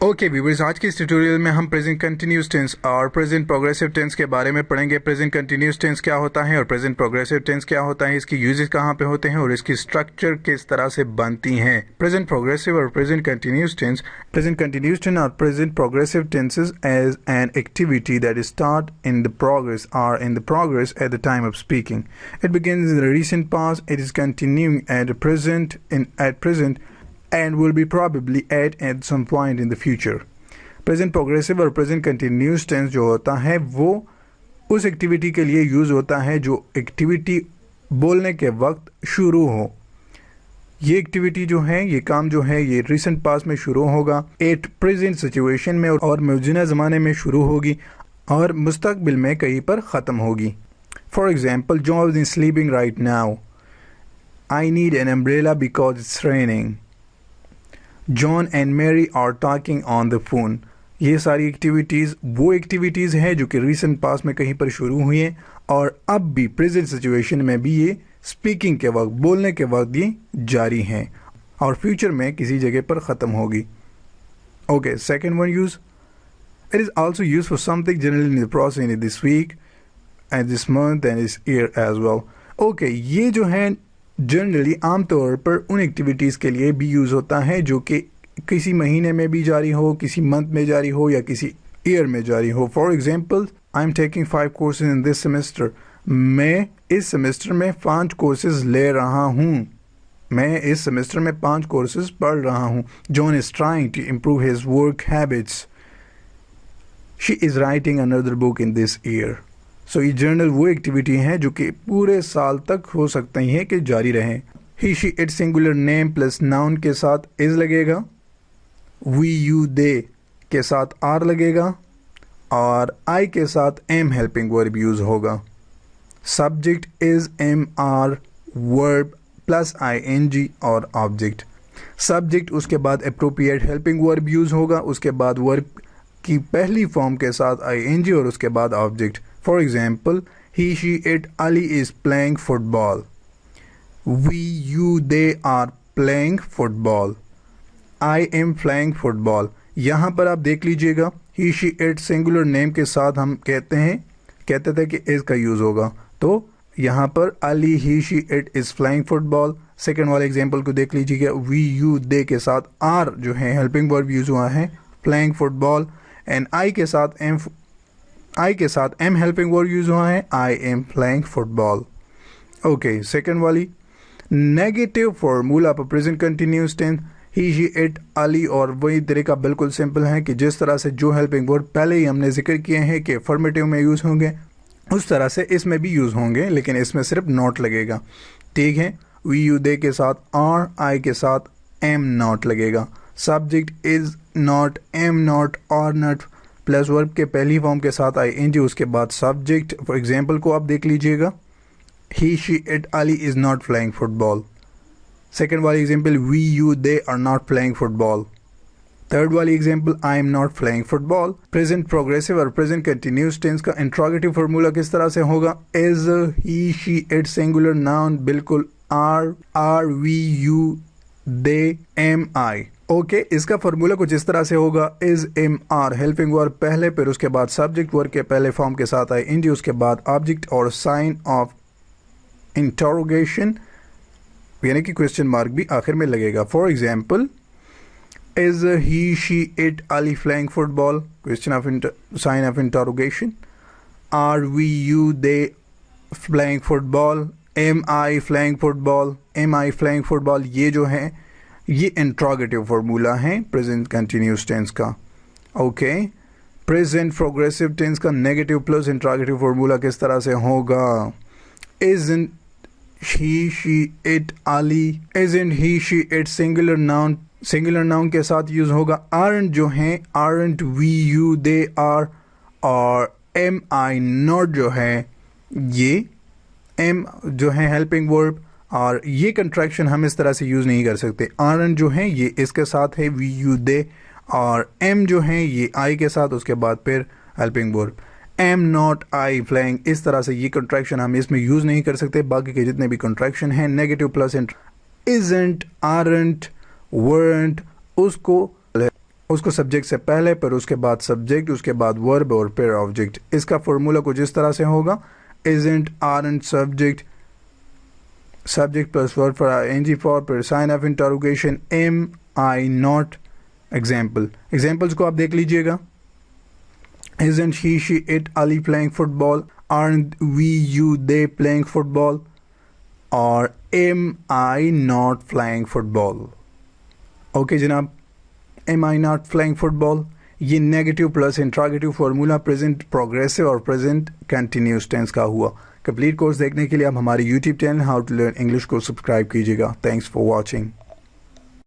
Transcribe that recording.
Okay viewers, आज के इस ट्यूटोरियल में हम प्रेजेंट कंटिन्यूस टेंस और प्रेजेंट प्रोग्रेसिव टेंस के बारे में पढ़ेंगे। प्रेजेंट कंटिन्यूस टेंस क्या होता है और प्रेजेंट प्रोग्रेसिव टेंस क्या होता है, इसकी यूजेस कहाँ पे होते हैं और इसकी स्ट्रक्चर किस तरह से बनती हैं। प्रेजेंट प्रोग्रेसिव और प्रेजेंट कंटिन्यूस टेंस और present progressive tenses as an activity that start in the progress or in the progress at the time of speaking. It begins in the recent past, it is continuing at present and will be probably at some point in the future. Present progressive और present continuous tense जो होता है वो उस activity के लिए use होता है जो एक्टिविटी बोलने के वक्त शुरू हो। ये एक्टिविटी जो है, ये काम जो है, ये रिसेंट पास्ट में शुरू होगा, एट प्रेजेंट सिचुएशन में और मौजूदा ज़माने में शुरू होगी और मुस्तकबिल में कहीं पर ख़त्म होगी। For example, John is sleeping right now, I need an umbrella because it's raining, John and Mary are talking on the phone. ये सारी एक्टिविटीज़ वो एक्टिविटीज़ हैं जो कि रिसेंट पास्ट में कहीं पर शुरू हुई हैं और अब भी प्रेजेंट सिचुएशन में भी ये स्पीकिंग के वक्त, बोलने के वक्त ये जारी हैं और फ्यूचर में किसी जगह पर ख़त्म होगी। Okay, second one use, it is also use for something generally in the process in this week and this month and this year as well. Okay, ये जो है जनरली आमतौर पर उन एक्टिविटीज़ के लिए भी यूज़ होता है जो कि किसी महीने में भी जारी हो, किसी मंथ में जारी हो या किसी ईयर में जारी हो। For example, I am taking 5 courses in this semester. मैं इस सेमेस्टर में 5 कोर्सेज ले रहा हूँ। मैं इस सेमेस्टर में 5 कोर्सेज पढ़ रहा हूँ। John is trying to improve his work habits. She is writing another book in this year. So ये जर्नल वो एक्टिविटी है जो कि पूरे साल तक हो सकती है कि जारी रहें। He she it singular name plus noun के साथ इज लगेगा, वी यू दे के साथ आर लगेगा और आई के साथ एम हेल्पिंग वर्ब यूज होगा। Subject is am are, verb plus I N G और ऑब्जेक्ट। सब्जेक्ट उसके बाद अप्रोप्रिएट हेल्पिंग वर्ब यूज होगा, उसके बाद वर्ब की पहली फॉर्म के साथ आई एन जी और उसके बाद object. For example, he, she, it, Ali is playing football. We, you, they are playing football. I am playing football. यहाँ पर आप देख लीजिएगा, he, she, it singular name के साथ हम कहते थे कि is का यूज़ होगा। तो यहाँ पर Ali, he, she, it is playing football। Second वाले एग्जाम्पल को देख लीजिएगा, we, you, they के साथ are जो है हेल्पिंग वर्ब यूज़ हुआ है, playing football। एंड I के साथ एम हेल्पिंग वर्ब यूज हुआ है, I am playing football. Okay, second वाली नेगेटिव फॉर्मूला पर present continuous tense, he, she, it, Ali और वही तरीका बिल्कुल सिंपल है कि जिस तरह से जो हेल्पिंग वर्ब पहले ही हमने जिक्र किए हैं कि फॉर्मेटिव में यूज़ होंगे उस तरह से इसमें भी यूज़ होंगे, लेकिन इसमें सिर्फ नॉट लगेगा। ठीक है, वी, यू, दे के साथ आर, आई के साथ एम नॉट लगेगा। Subject is not, am not, are not plus verb के पहली फॉर्म के साथ आई एन जी, उसके बाद सब्जेक्ट। फॉर एग्जाम्पल को आप देख लीजिएगा, he, she, it, Ali is not playing football. Second वाली example, we, you, they are not playing football. Third वाली example, I am not playing football. Present progressive और प्रेजेंट कंटिन्यूस टेंस का interrogative formula किस तरह से होगा, is, he, she, it singular noun बिल्कुल are, we, you, they, am, I. Okay, इसका formula कुछ इस तरह से होगा, is, am, are helping verb पहले, फिर उसके बाद सब्जेक्ट वर्ब के पहले फॉर्म के साथ आई एन जी, उसके बाद ऑब्जेक्ट और साइन ऑफ इंटरोगेशन यानी कि क्वेश्चन मार्क भी आखिर में लगेगा। For example, is, he, she, it, Ali playing football, question of sign of interrogation. Are, we, you, they playing football. Am, I playing football, am, I playing football. ये जो है ये इंट्रोगेटिव फार्मूला है present continuous tense का। Okay, present progressive tense का negative plus interrogative formula किस तरह से होगा, isn't he, she, it, Ali, isn't he, she, it singular noun के साथ यूज होगा। आरंट जो है, aren't, we, you, they, are और एम, आई नॉट जो है, ये एम जो है हेल्पिंग वर्ब और ये कंट्रैक्शन हम इस तरह से यूज़ नहीं कर सकते। आरन जो है ये इसके साथ है, वी, यू, दे और एम जो है ये आई के साथ, उसके बाद फिर helping verb. Am not, I playing, इस तरह से ये कंट्रैक्शन हम इसमें यूज़ नहीं कर सकते। बाकी के जितने भी कंट्रैक्शन हैं negative plus isn't, aren't, weren't, उसको उसको सब्जेक्ट से पहले, फिर उसके बाद सब्जेक्ट, उसके बाद वर्ब और फिर ऑब्जेक्ट। इसका फॉर्मूला कुछ इस तरह से होगा, isn't, aren't, subject, subject plus verb for ing for, फिर sign of interrogation, am I not, example। examples को आप देख लीजिएगा। Isn't he, she, it, Ali playing football? Aren't we, you, they playing football? और am I not playing football? Okay जनाब, am I not playing football? ये negative plus interrogative formula present progressive और present continuous tense का हुआ। Complete course देखने के लिए आप हमारे YouTube channel how to learn English को सब्सक्राइब कीजिएगा। Thanks for watching.